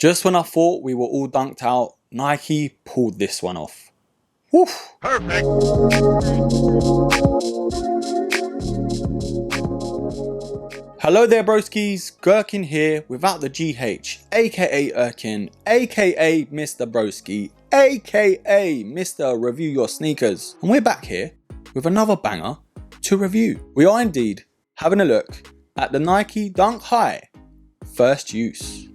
Just when I thought we were all dunked out, Nike pulled this one off. Woof. Perfect. Hello there broskies, Gherkin here without the GH, aka Erkin, aka Mr. Broski, aka Mr. Review Your Sneakers. And we're back here with another banger to review. We are indeed having a look at the Nike Dunk High first use.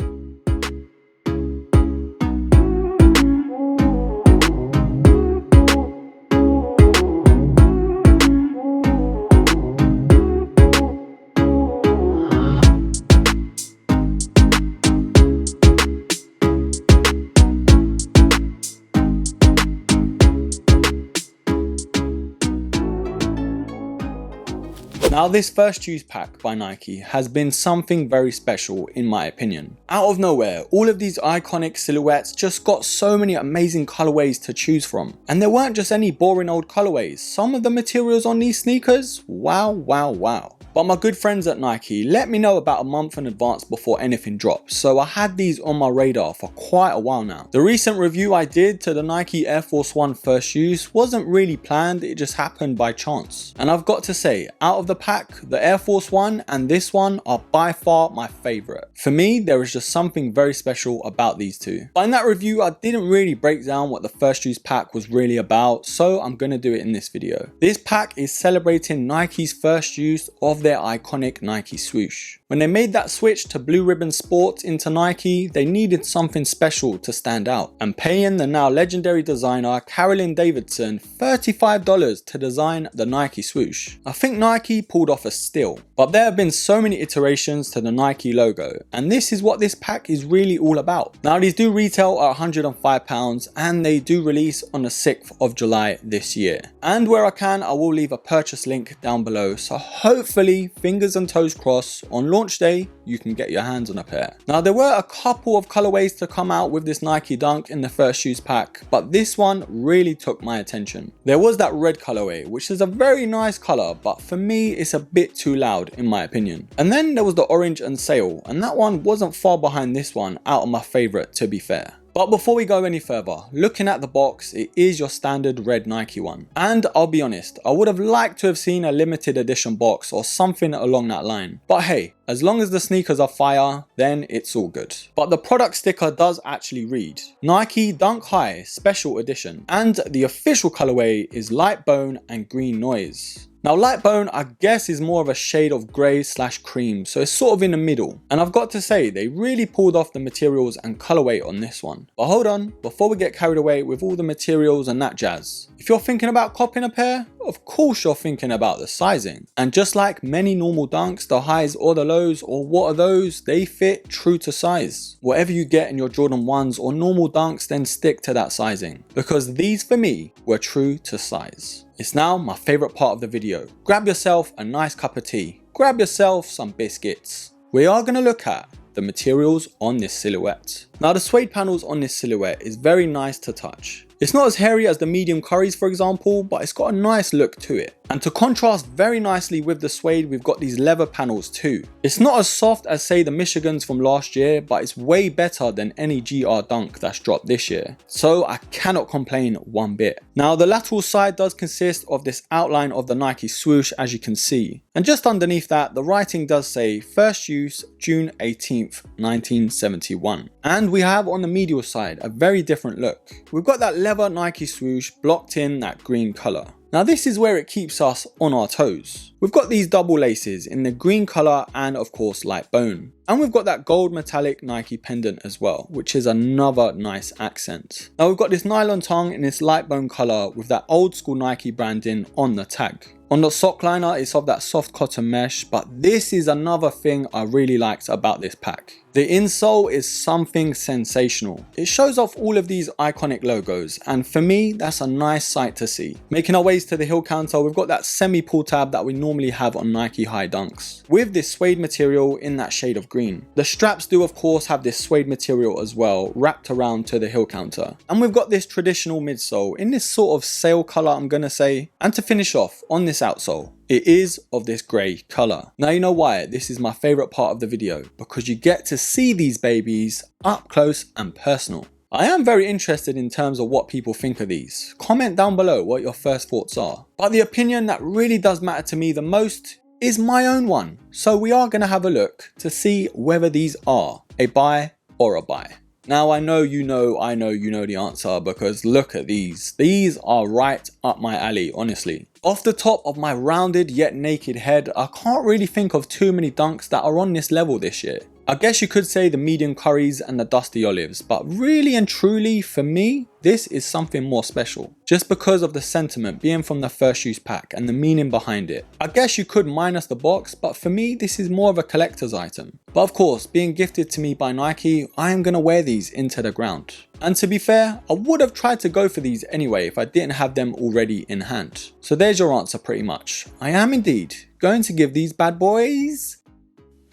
Now this first use pack by Nike has been something very special in my opinion. Out of nowhere, all of these iconic silhouettes just got so many amazing colorways to choose from. And there weren't just any boring old colorways, some of the materials on these sneakers, wow. But my good friends at Nike let me know about a month in advance before anything drops, so I had these on my radar for quite a while now. The recent review I did to the Nike Air Force 1 first use wasn't really planned, it just happened by chance. And I've got to say, out of the pack, the Air Force 1 and this one are by far my favourite. For me, there is just something very special about these two. But in that review, I didn't really break down what the first use pack was really about, so I'm going to do it in this video. This pack is celebrating Nike's first use of their iconic Nike swoosh. When they made that switch to Blue Ribbon Sports into Nike, they needed something special to stand out, and paying the now legendary designer Carolyn Davidson $35 to design the Nike swoosh. I think Nike pulled off a steal, but there have been so many iterations to the Nike logo, and this is what this pack is really all about. Now these do retail at £105 and they do release on the 6th of July this year. And where I can, I will leave a purchase link down below, so hopefully, fingers and toes crossed, on launch day you can get your hands on a pair. Now there were a couple of colorways to come out with this Nike Dunk in the first use pack, but this one really took my attention. There was that red colorway, which is a very nice color, but for me it's a bit too loud in my opinion. And then there was the orange and sail, and that one wasn't far behind this one out of my favorite, to be fair. But before we go any further, looking at the box, it is your standard red Nike one. And I'll be honest, I would have liked to have seen a limited edition box or something along that line. But hey, as long as the sneakers are fire, then it's all good. But the product sticker does actually read Nike Dunk High Special Edition, and the official colorway is light bone and green noise. Now light bone I guess is more of a shade of grey / cream, so it's sort of in the middle. And I've got to say, they really pulled off the materials and colourway on this one. But hold on, before we get carried away with all the materials and that jazz. If you're thinking about copping a pair, of course you're thinking about the sizing. And just like many normal dunks, the highs or the lows or what are those, they fit true to size. Whatever you get in your Jordan 1s or normal dunks, then stick to that sizing. Because these for me were true to size. It's now my favourite part of the video. Grab yourself a nice cup of tea. Grab yourself some biscuits. We are going to look at the materials on this silhouette. Now the suede panels on this silhouette is very nice to touch. It's not as hairy as the medium curries for example, but it's got a nice look to it. And to contrast very nicely with the suede, we've got these leather panels too. It's not as soft as say the Michigans from last year, but it's way better than any GR Dunk that's dropped this year. So I cannot complain one bit. Now the lateral side does consist of this outline of the Nike swoosh, as you can see. And just underneath that, the writing does say first use June 18th, 1971. And we have on the medial side a very different look. We've got that leather Nike swoosh blocked in that green colour. Now this is where it keeps us on our toes. We've got these double laces in the green colour and of course light bone. And we've got that gold metallic Nike pendant as well, which is another nice accent. Now we've got this nylon tongue in this light bone colour with that old school Nike branding on the tag. On the sock liner, it's of that soft cotton mesh, but this is another thing I really liked about this pack. The insole is something sensational. It shows off all of these iconic logos, and for me, that's a nice sight to see. Making our ways to the heel counter, we've got that semi-pull tab that we normally have on Nike High Dunks, with this suede material in that shade of green. The straps do of course have this suede material as well, wrapped around to the heel counter. And we've got this traditional midsole in this sort of sail colour, I'm gonna say. And to finish off, on this outsole, It is of this grey colour. Now you know why this is my favourite part of the video, because you get to see these babies up close and personal. I am very interested in terms of what people think of these. Comment down below what your first thoughts are. But the opinion that really does matter to me the most is my own one. So we are going to have a look to see whether these are a buy or a buy. Now I know you know the answer, because look at these. These are right up my alley, honestly. Off the top of my rounded yet naked head, I can't really think of too many dunks that are on this level this year. I guess you could say the medium curries and the dusty olives, but really and truly for me, this is something more special. Just because of the sentiment being from the first use pack and the meaning behind it. I guess you could minus the box, but for me this is more of a collector's item. But of course, being gifted to me by Nike, I am going to wear these into the ground. And to be fair, I would have tried to go for these anyway if I didn't have them already in hand. So there's your answer pretty much. I am indeed going to give these bad boys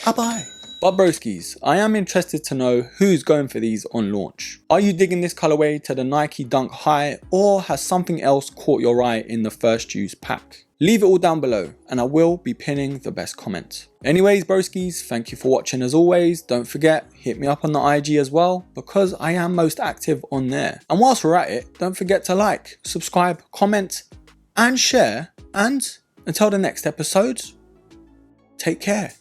a buy. But broskies, I am interested to know who's going for these on launch. Are you digging this colorway to the Nike Dunk High, or has something else caught your eye in the first use pack? Leave it all down below and I will be pinning the best comment. Anyways broskies, thank you for watching as always. Don't forget, hit me up on the IG as well, because I am most active on there. And whilst we're at it, don't forget to like, subscribe, comment and share. And until the next episode, take care.